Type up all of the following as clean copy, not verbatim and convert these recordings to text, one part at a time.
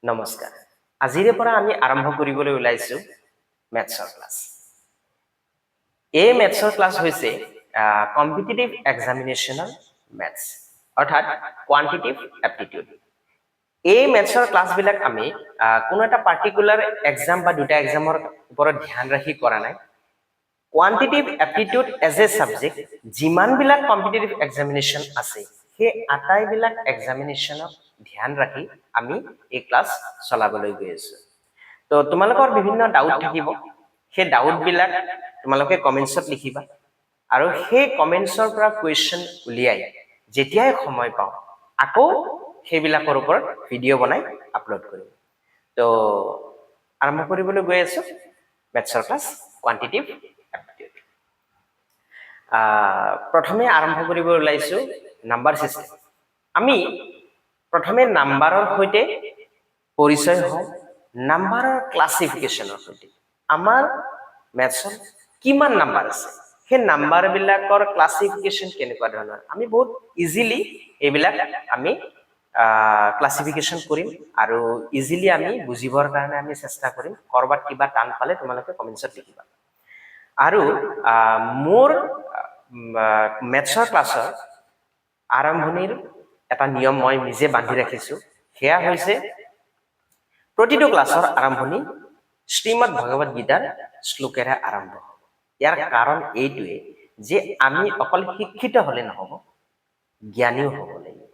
নমস্কাৰ আজিৰে পৰা আমি আৰম্ভ কৰিবলৈ ওলাইছো মেথছৰ ক্লাছ এই মেথছৰ ক্লাছ হৈছে কম্পিটিটিভ এক্সামিনেশ্যনৰ মেথছ অৰ্থাৎ কোৱান্টিটিভ এপ্টিটিউড এই মেথছৰ ক্লাছ বিলাক আমি কোনো এটা পাৰ্টিকুলাৰ এক্সাম বা দুটা এক্সামৰ ওপৰত ধ্যান ৰাখি কৰা নাই quantitative aptitude as a subject যিমান বিলাক কম্পিটিটিভ এক্সামিনেশ্যন আছে সেই আটাই বিলাক এক্সামিনেশ্যনক ধ্যান ৰাখি আমি এই ক্লাছ চলাবলৈ গৈ আছো তো তোমালোকৰ বিভিন্ন ডাউট থাকিব সেই ডাউট বিলাক তোমালোকে কমেন্টছত লিখিবা আৰু সেই কমেন্টছৰ পৰা কোৱেশ্চন উলিয়াই যেতিয়াই সময় পাও আকৌ সেইবিলাকৰ ওপৰত ভিডিও বনাই আপলোড কৰিম তো আৰম্ভ কৰিবলৈ গৈ আছো মেথছৰ ক্লাছ কোৱান্টিটিভ এপ্টিটিউড প্ৰথমে আৰম্ভ কৰিব ওলাইছো নাম্বাৰ সিস্টেম আমি প্ৰথমে নাম্বাৰৰ সৈতে পৰিচয় হওঁ নাম্বাৰৰ ক্লাসিফিকেশনৰ সৈতে আমাৰ মেথছৰ কিমান নাম্বাৰ আছে সেই নাম্বাৰ বিলাকৰ ক্লাসিফিকেশন কেনেকুৱা ধৰণৰ আমি বহুত ইজিলি এইবিলাক আমি ক্লাসিফিকেশন কৰিম আৰু ইজিলি আমি বুজিবৰ কাৰণে আমি চেষ্টা কৰিম কৰবাত কিবা টান পালে তোমালোকে কমেন্টছত লিখিবা আৰু মোৰ মেথছৰ ক্লাছৰ আৰম্ভণিৰ এটা নিয়ম মই নিজে বান্ধি ৰাখিছো হেয়া হৈছে প্ৰতিটো ক্লাছৰ আৰম্ভণি শ্ৰীমদ ভগৱত গীতাৰ শ্লোকেৰে আৰম্ভ হ'ব ইয়াৰ কাৰণ এইটোৱে যে আমি অকল শিক্ষিত হলে নহব জ্ঞানীও হ'ব লাগিব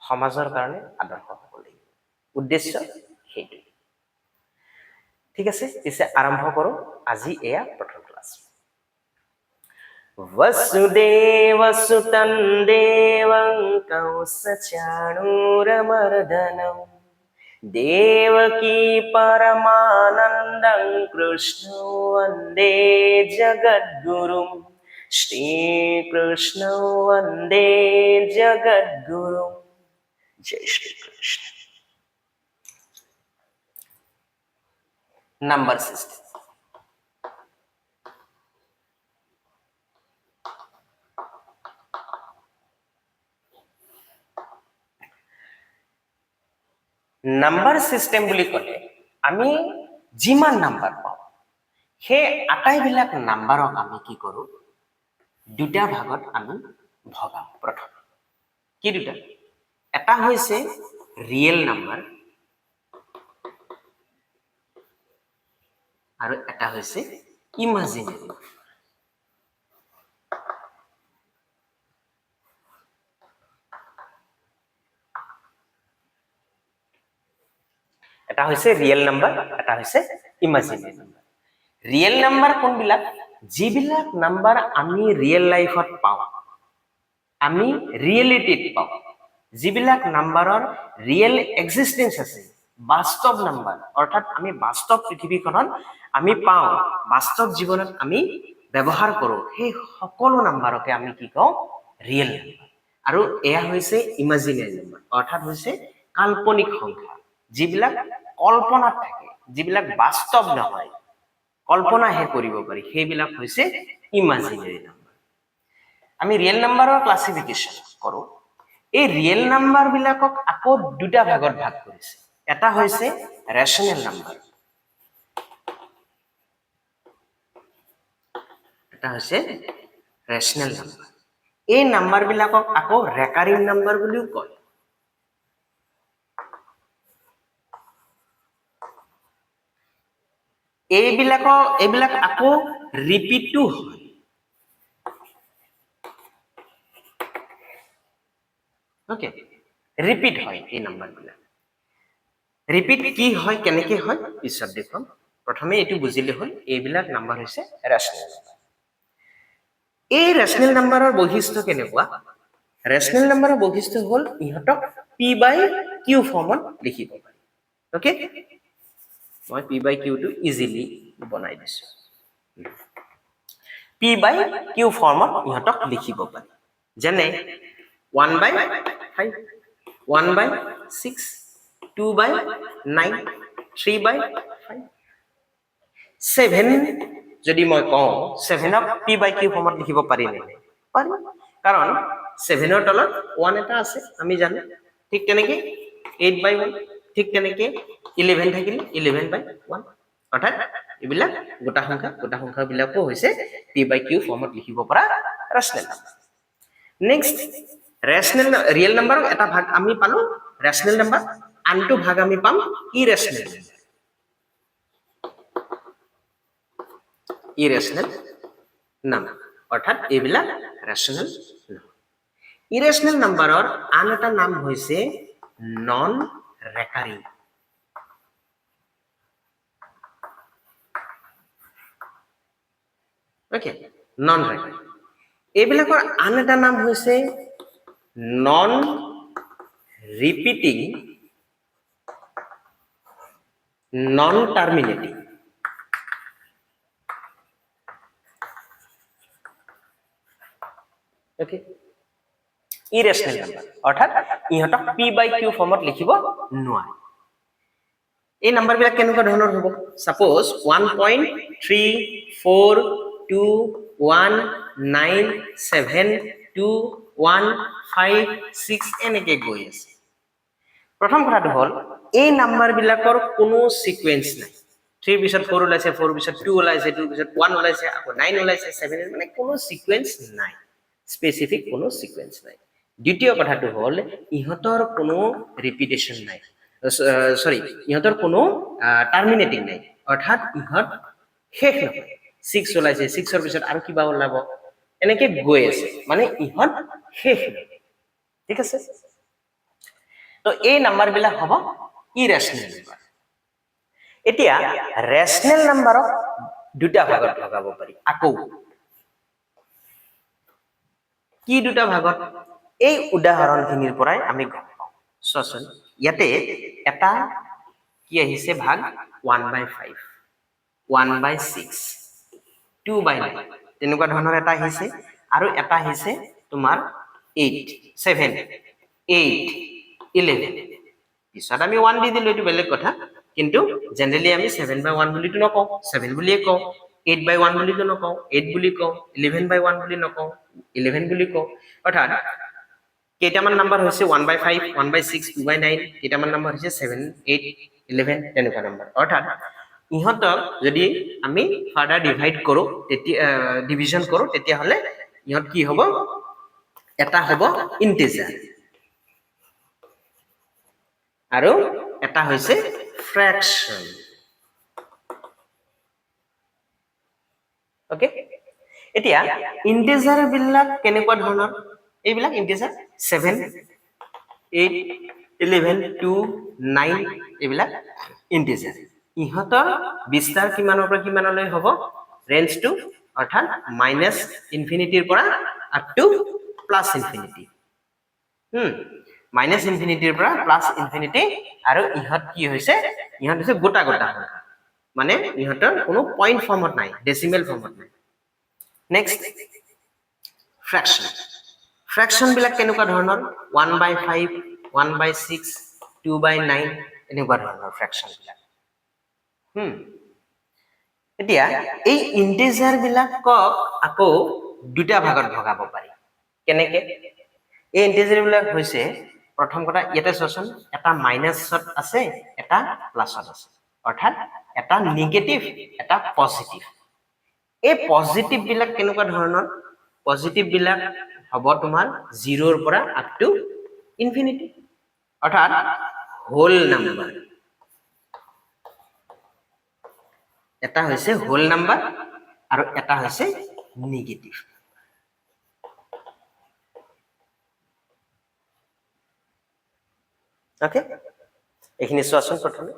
সমাজৰ কাৰণে আদৰ্শ হ'ব লাগিব উদ্দেশ্য সেইটো ঠিক আছে পিছে আৰম্ভ কৰো আজি এয়া প্ৰথম ক্লাছ वसुदेवसुतं देवं कंसचाणूरमर्दनं देवकी परमानन्दं कृष्णं वन्दे जगद्गुरुं श्रीकृष्णं वन्दे जगद्गुरुं जय Shri Krishna number system number system বুলি ক'লে আমি যিমান নাম্বাৰ পাওঁ সেই আটাইবিলাক নাম্বাৰক আমি কি কৰো দুটা ভাগত আমি ভগাও প্ৰথম কি দুটা এটা হৈছে ৰিয়েল নাম্বাৰ আৰু এটা হৈছে ইমাজিনাৰী এটা হৈছে ৰিয়েল নাম্বাৰ এটা হৈছে ইমাজিনাৰী নাম্বাৰ ৰিয়েল নাম্বাৰ কোনবিলাক যিবিলাক নাম্বাৰ আমি ৰিয়েল লাইফত পাওঁ আমি ৰিয়েলিটিত পাওঁ যিবিলাক নাম্বাৰৰ ৰিয়েল এক্সিস্টেন্স আছে বাস্তৱ নাম্বাৰ অৰ্থাৎ আমি বাস্তৱ পৃথিৱীখনত আমি পাওঁ বাস্তৱ জীৱনত আমি ব্যৱহাৰ কৰো সেই সকলো নাম্বাৰকে আমি কি কওঁ ৰিয়েল নাম্বাৰ আৰু এয়া হৈছে ইমাজিনাৰী নাম্বাৰ অৰ্থাৎ হৈছে কাল্পনিক সংখ্যা যিবিলাক কল্পনাত থাকে যিবিলাক বাস্তৱ নহয় কল্পনাহে কৰিব পাৰি সেইবিলাক হৈছে ইমাজিনাৰী নাম্বাৰ আমি ৰিয়েল নাম্বাৰৰ ক্লাসিফিকেশন কৰো এই ৰিয়েল নাম্বাৰ বিলাকক আকৌ দুটা ভাগত ভাগ কৰিছে এটা হৈছে ৰেশনেল নাম্বাৰ এটা হৈছে ৰেশনেল নাম্বাৰ এই নাম্বাৰ বিলাকক আকৌ ৰেকাৰিং নাম্বাৰ বুলিও কয় এইবিলাক আকৌ ৰিপিটও হয় ওকে ৰিপিট হয় এই নাম্বাৰবিলাক ৰিপিট কি হয় কেনেকৈ হয় পিছত দেখুৱাম প্ৰথমে এইটো বুজিলে হ'ল এইবিলাক নাম্বাৰ হৈছে ৰেশনেল নাম্বাৰ এই ৰেশনেল নাম্বাৰৰ বৈশিষ্ট্য কেনেকুৱা ৰেশনেল নাম্বাৰৰ বৈশিষ্ট্য হ'ল ইহঁতক p/q ফৰ্মত লিখিব পাৰি ওকে মই p/q টো ইজিলি বনাই দিছো p/q ফৰ্মত ইহঁতক লিখিব পাৰি যেনে 1/5 1/6 2/9 3/5 7 যদি মই কওঁ 7ক p/q ফৰ্মত লিখিব পাৰি নে পাৰি কাৰণ 7ৰ তলত 1 এটা আছে আমি জানো ঠিক তেনেকৈ 8/1 ঠিক তেনেকৈ 11 থাকিলে 11/1 অৰ্থাৎ এইবিলাক গোটা সংখ্যা বিলাকো হৈছে p/q ফৰ্মত লিখিব পৰা ৰেশনেল নাম্বাৰ নেক্সট ৰেশনেল ৰিয়েল নাম্বাৰৰ এটা ভাগ আমি পালো ৰেশনেল নাম্বাৰ আনটো ভাগ আমি পাম ইৰেশনেল নাম্বাৰ অৰ্থাৎ এইবিলাক ৰেশনেল ইৰেশনেল নাম্বাৰৰ আন এটা নাম হৈছে non recurring okay non recurring এইবিলাকৰ আন এটা নাম হৈছে non repeating non terminating okay irrational number অৰ্থাৎ ইহঁতক p/q ফৰ্মত লিখিব নোৱাৰে এই নাম্বাৰ বিলাক কেনেকুৱা ধৰণৰ হ'ব সাপোজ 1.342197215 এনেকে গৈ আছে প্ৰথম কথাটো হ'ল এই নাম্বাৰ বিলাকৰ কোনো সিকোয়েন্স নাই 3 পিছত 4 ওলাইছে 4 পিছত 2 ওলাইছে 2 পিছত 1 ওলাইছে আকৌ 9 ওলাইছে 7 মানে কোনো সিকোয়েন্স নাই স্পেসিফিক কোনো সিকোয়েন্স নাই দ্বিতীয় কথাটো হ'ল ইহঁতৰ কোনো ৰিপিটেশন নাই সৰি ইহঁতৰ কোনো টাৰ্মিনেটিং নাই অৰ্থাৎ ইহঁত শেষ নহয় 6 ওলাইছে 6 এৰ পিছত আৰু কিবা ওলাব এনেকে গৈ আছে মানে ইহঁত শেষ নহয় ঠিক আছে তো এই নাম্বাৰ বিলাক হ'ব ইৰেশনেল নাম্বাৰ এতিয়া ৰেশনেল নাম্বাৰক দুটা ভাগত ভগাব পাৰি আকৌ কি দুটা ভাগত এই উদাহৰণখিনিৰ পৰাই আমি গম পাওঁ চোৱাচোন ইয়াতে এটা কি আহিছে ভাগ 1/5 1/6 2/9 তেনেকুৱা ধৰণৰ এটা আহিছে আৰু এটা আহিছে তোমাৰ 8 7 8 11 পিছত আমি 1 দি দিলো এটো বেলেগ কথা কিন্তু জেনাৰেলি আমি 7/1 বুলি তো নকওঁ 7 বুলিয়ে কওঁ 8/1 বুলি তো নকওঁ 8 বুলি কওঁ 11/1 বুলি নকওঁ 11 বুলি কওঁ অৰ্থাৎ কেইটামান নাম্বাৰ হৈছে 1/5 1/6 2/9 কেইটামান নাম্বাৰ হৈছে 7 8 11 তেনেকুৱা নাম্বাৰ অৰ্থাৎ ইহঁতক যদি আমি ফাৰ্দাৰ ডিভাইড কৰো তেতিয়া ডিভিজন কৰো তেতিয়া হলে ইহঁত কি হ'ব এটা হ'ব ইন্টিজাৰ আৰু এটা হৈছে ফ্ৰেকশন ওকে এতিয়া ইন্টিজাৰ বিলাক কেনেকুৱা ধৰণৰ এইবিলাক ইন্টিজাৰ 7 8 11 2 9 এইবিলাক ইন্টিজাৰ ইহঁতৰ বিস্তাৰ কিমানৰ পৰা কিমানলৈ হ'ব ৰেঞ্জটো অৰ্থাৎ মাইনাস ইনফিনিটিৰ পৰা up to plus infinity minus ইনফিনিটিৰ পৰা প্লাস ইনফিনিটি আৰু ইহঁত কি হৈছে ইহঁত হৈছে গোটা সংখ্যা মানে ইহঁতৰ কোনো পইণ্ট ফৰ্মত নাই ডেসিমেল ফৰ্মত নাই নেক্সট ফ্ৰেকশন বিলাক কেনেকুৱা ধৰণৰ 1/5 1/6 2/9 এনেকুৱা ধৰণৰ ফ্ৰেকশন বিলাক এতিয়া এই ইন্টিজাৰ বিলাকক আকৌ দুটা ভাগত ভগাব পাৰি কেনেকে এই ইন্টিজাৰ বিলাক হৈছে প্ৰথম কথা ইয়াতে চোৱাচোন এটা মাইনাসত আছে এটা প্লাসত আছে অৰ্থাৎ এটা নেগেটিভ এটা পজিটিভ এই পজিটিভ বিলাক কেনেকুৱা ধৰণৰ পজিটিভ বিলাক হ'ব তোমাৰ 0 ৰ পৰা আপ টু ইনফিনিটি অৰ্থাৎ হোল নাম্বাৰ এটা হৈছে হোল নাম্বাৰ আৰু এটা হৈছে নেগেটিভ ওকে এইখিনি চোৱাচোন প্ৰথমে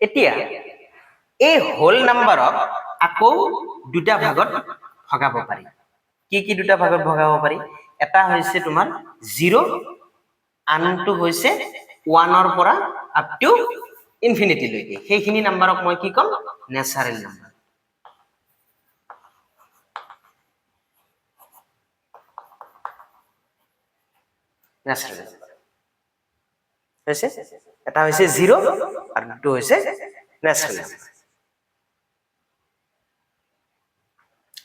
এতিয়া এই হোল নাম্বাৰক আকৌ দুটা ভাগত ভগাব পাৰি কি দুটা ভাগত ভগাব পাৰি এটা হৈছে তোমাৰ 0 আনটো হৈছে 1 ৰ পৰা আপ টু ইনফিনিটি লৈকে সেইখিনি নাম্বাৰক মই কি কম নেচাৰেল নাম্বাৰ নেচাৰেল নাম্বাৰ হৈছে এটা হৈছে 0 আৰু দুটো হৈছে নেচাৰেল নাম্বাৰ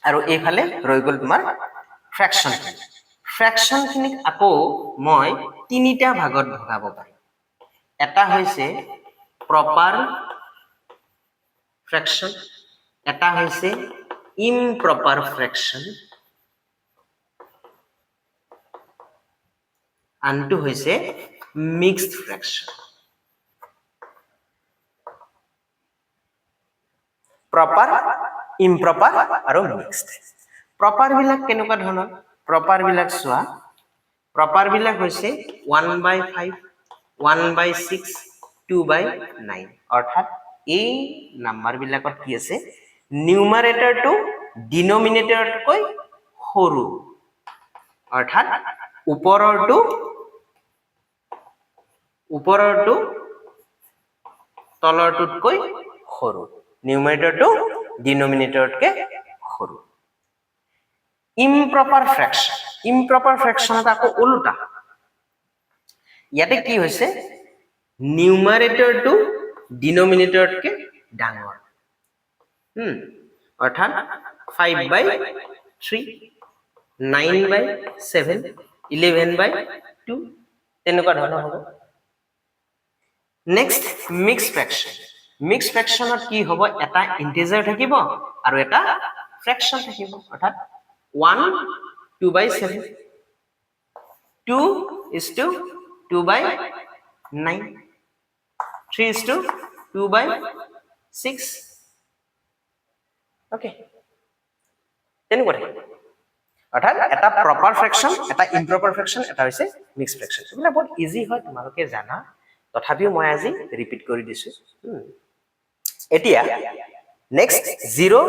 আৰু এইফালে ৰৈ গল তোমাৰ ফ্ৰেকশ্যনখিনিক আকৌ মই তিনিটা ভাগত ভগাব পাৰিম এটা হৈছে প্ৰপাৰ ফ্ৰেকশ্যন এটা হৈছে ইমপ্ৰপাৰ ফ্ৰেকশ্যন আনটো হৈছে মিক্সড ফ্ৰেকশ্যন প্ৰপাৰ ইমপ্ৰপাৰ আৰু মিক্সড প্ৰপাৰ বিলাক কেনেকুৱা ধৰণৰ প্ৰপাৰ বিলাক চোৱা প্ৰপাৰ বিলাক হৈছে 1/5 1/6 2/9 অৰ্থাৎ এই নাম্বাৰ বিলাকত কি আছে নিউমাৰেটৰটো ডিনোমিনেটৰতকৈ সৰু অৰ্থাৎ ওপৰৰটো তলৰটোতকৈ সৰু নিউমাৰেটৰটো ডিনোমিনেটৰতকৈ সৰু ইমপ্ৰপাৰ ফ্ৰেকশ্যনত আকৌ ওলোটা ইয়াতে কি হৈছে নিউমাৰেটৰটো ডিনোমিনেটৰতকৈ ডাঙৰ অৰ্থাৎ 5/3 9/7 11/2 তেনেকুৱা ধৰণৰ হ'ব নেক্সট মিক্স ফ্ৰেকশ্যনত কি হ'ব এটা ইন্টিজাৰ থাকিব আৰু এটা ফ্ৰেকশ্যন থাকিব অৰ্থাৎ 1 2/7 2:2/9 3:2/6 ওকে তেনেকুৱা থাকিব অৰ্থাৎ এটা প্ৰপাৰ ফ্ৰেকশ্যন এটা ইমপ্ৰপাৰ ফ্ৰেকশ্যন এটা হৈছে মিক্স ফ্ৰেকশ্যন এইবিলাক বহুত ইজি হয় তোমালোকে জানা তথাপিও মই আজি ৰিপিট কৰি দিছো এতিয়া নেক্সট 0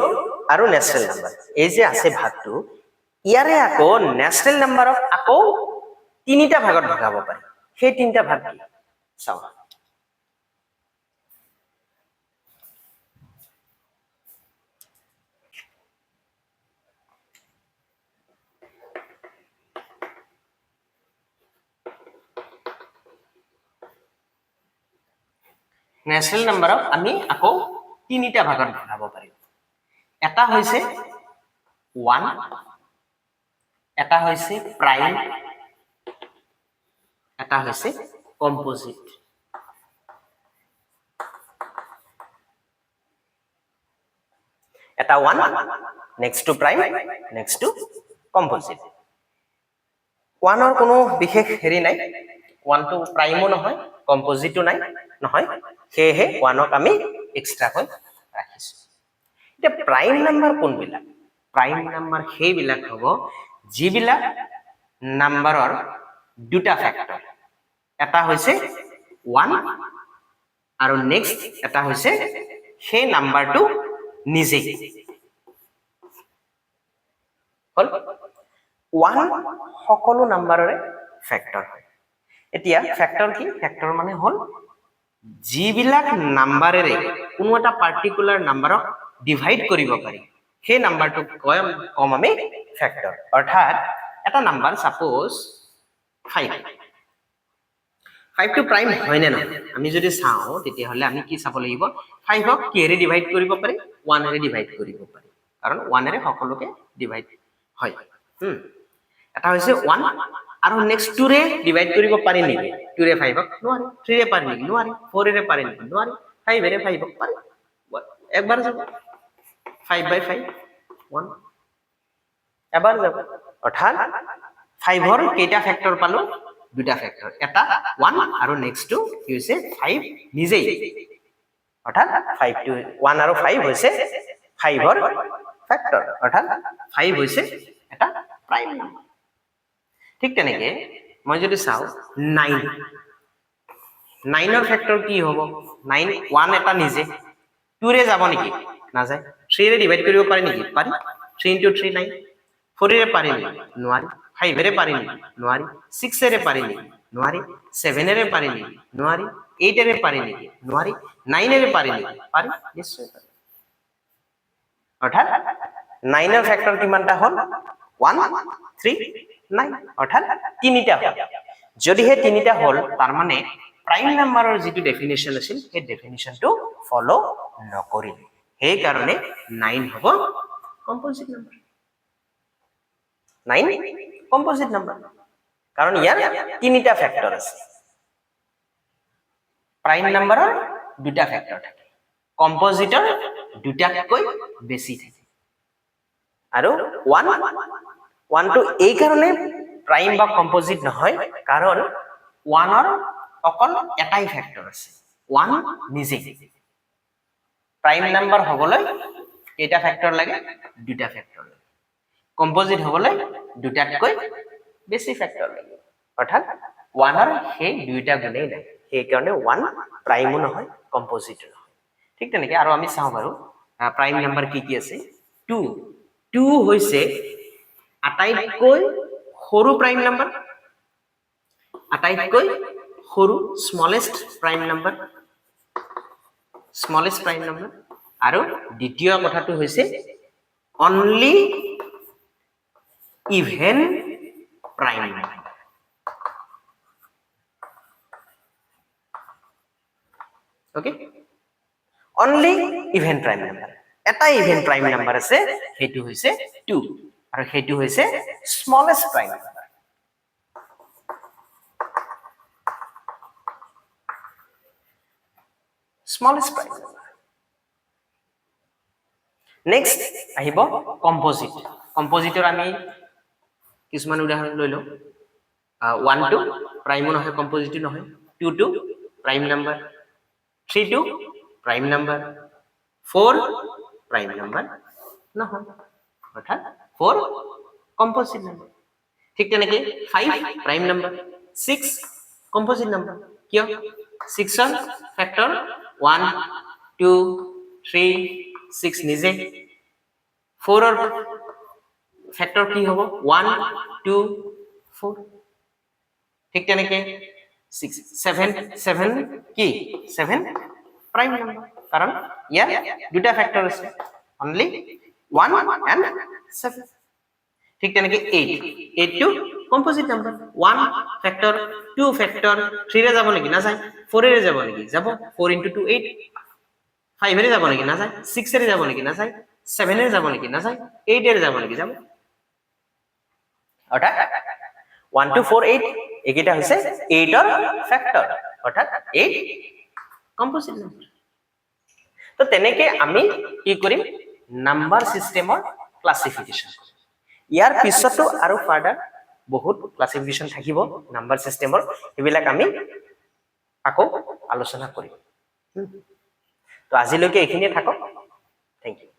আৰু নেচাৰেল নাম্বাৰ এই যে আছে ভাগটো ইয়াৰে আকৌ নেচাৰেল নাম্বাৰক আকৌ তিনিটা ভাগত ভগাব পাৰি সেই তিনিটা ভাগ কি চাও নেচাৰেল নাম্বাৰক আমি আকৌ তিনিটা ভাগত ভগাব পাৰিম এটা হৈছে 1 এটা হৈছে প্ৰাইম এটা হৈছে কম্পোজিট এটা 1 next to prime next to composite 1 ৰ কোনো বিশেষ হেৰি নাই 1 টো প্ৰাইমো নহয় কম্পোজিটো নাই নহয় সেয়ে 1 ক আমি এক্সট্ৰা কৈ ৰাখিছো এতিয়া প্ৰাইম নাম্বাৰ কোনবিলাক প্ৰাইম নাম্বাৰ সেইবিলাক হ'ব যিবিলাক নাম্বাৰৰ দুটা ফ্যাক্টৰ এটা হৈছে 1 আৰু নেক্সট এটা হৈছে সেই নাম্বাৰটো নিজে হল 1 সকলো নাম্বাৰৰে ফ্যাক্টৰ হয় এতিয়া ফ্যাক্টৰ কি ফ্যাক্টৰ মানে হল যিবিলাক নাম্বাৰেৰে কোনো এটা পাৰ্টিকুলাৰ নাম্বাৰক ডিভাইড কৰিব পাৰি সেই নাম্বাৰটো কম আমি ফ্যাক্টৰ অৰ্থাৎ এটা নাম্বাৰ সাপোজ 5 টো প্ৰাইম হয় নে নহয় আমি যদি চাও তেতিয়া হলে আমি কি চাব লাগিব 5 ক কিৰে ডিভাইড কৰিব পাৰি 1 ৰে ডিভাইড কৰিব পাৰি কাৰণ 1 ৰে সকলোকে ডিভাইড হয় এটা হৈছে 1 আৰু নেক্সট 2 ৰে ডিভাইড কৰিব পাৰি নেকি 2 ৰে 5 ক নোৱাৰি 3 ৰে পাৰি নেকি নোৱাৰি 4 ৰে পাৰি নেকি নোৱাৰি 5 ৰে 5 ক পাৰি একবাৰ যাব 5/5 1 এবাৰ যাব অৰ্থাৎ 5 ৰ কেইটা ফ্যাক্টৰ পালো দুটা ফ্যাক্টৰ এটা 1 আৰু নেক্সট টু কি হৈছে 5 নিজেই অৰ্থাৎ 5 টু 1 আৰু 5 হৈছে 5 ৰ ফ্যাক্টৰ অৰ্থাৎ 5 হৈছে এটা প্ৰাইম নাম্বাৰ ঠিক তেনেকে মই যদি চাও 9 ৰ ফ্যাক্টৰ কি হ'ব 9 1 এটা নিজে 2 ৰে যাব নেকি না যায় 3 ৰে ডিভাইড কৰিব পাৰি নেকি পাৰি 3 * 3 9 4 ৰে পাৰি নেকি নোৱাৰি 5 ৰে পাৰি নেকি নোৱাৰি 6 ৰে পাৰি নেকি নোৱাৰি 7 ৰে পাৰি নেকি নোৱাৰি 8 ৰে পাৰি নেকি নোৱাৰি 9 ৰে পাৰি নেকি পাৰি নিশ্চয় পাৰি অৰ্থাৎ 9 ৰ ফ্যাক্টৰ কিমানটা হল 1 3 9 অৰ্থাৎ তিনিটা হল যদি হে তিনিটা হল তাৰ মানে প্ৰাইম নাম্বাৰৰ যেটো ডেফিনিশন আছিল সেই ডেফিনিশনটো ফলো নকৰিল সেই কাৰণে 9 হ'ব কম্পোজিট নাম্বাৰ 9 কম্পোজিট নাম্বাৰ কাৰণ ইয়াৰ তিনিটা ফ্যাক্টৰ আছে প্ৰাইম নাম্বাৰৰ দুটা ফ্যাক্টৰ থাকে কম্পোজিটৰ দুটাকৈ বেছি থাকে আৰু 1 টো এই কাৰণে প্ৰাইম বা কম্পোজিট নহয় কাৰণ 1 ৰ অকল এটাই ফ্যাক্টৰ আছে 1 নিজে প্ৰাইম নাম্বাৰ হবলৈ কেইটা ফ্যাক্টৰ লাগে দুটা ফ্যাক্টৰ লাগে কম্পোজিট হবলৈ দুটাতকৈ বেছি ফ্যাক্টৰ লাগে অৰ্থাৎ 1 ৰ সেই দুইটা গুণেই নাই সেই কাৰণে 1 প্ৰাইমো নহয় কম্পোজিটো নহয় ঠিক তেনেকৈ আৰু আমি চাওঁ বাৰু প্ৰাইম নাম্বাৰ কি কি আছে 2 হৈছে আটাইতকৈ সৰু প্ৰাইম নাম্বাৰ আটাইতকৈ সৰু স্মলেষ্ট প্ৰাইম নাম্বাৰ আৰু দ্বিতীয় কথাটো হৈছে only even prime number okay only even prime number এটা ইভেন প্ৰাইম নাম্বাৰ আছে সেইটো হৈছে 2 আৰু সেইটো হৈছে smallest prime number smallest prime number. Next আহিব composite. Composite আমি কিছুমান উদাহৰণ লৈ লওঁ 1 to prime নহয় composite নহয় 2 to prime number 3 to prime number 4 prime number নহয় অৰ্থাৎ 4 composite number ঠিক তেনেকৈ 5 prime number 6 composite number কিয় 6 ৰ ফ্যাক্টৰ 1 2 3 6 নিজে 4 ৰ ফ্যাক্টৰ কি হ'ব 1 2 4 ঠিক তেনেকৈ 6 7 কি 7 প্ৰাইম নাম্বাৰ কাৰণ ইয়াৰ দুটা ফ্যাক্টৰ আছে অনলি 1 and 7 ঠিক তেনেকৈ 8 to composite number 1 factor 2 factor 3 ৰে যাব নেকি না যায় 4 ৰে যাব নেকি যাব 4 into 2 8 5 ৰে যাব নেকি না যায় 6 ৰে যাব নেকি না যায় 7 ৰে যাব নেকি না যায় 8 ৰে যাব নেকি যাব অৰ্থাৎ 1 to 4 8 একেটা হৈছে 8 ৰ ফ্যাক্টৰ অৰ্থাৎ 8 composite number তো তেনেকৈ আমি কি কৰিম নাম্বাৰ সিস্টেমৰ ক্লাসিফিকেশন ইয়াৰ পিছতো আৰু ফাৰ্দাৰ বহুত ক্লাসিফিকেশন থাকিব নাম্বাৰ সিস্টেমৰ এবিলাক আমি আকৌ আলোচনা কৰিম তো আজিলৈকে এইখিনিয়ে থাকক থ্যাংক ইউ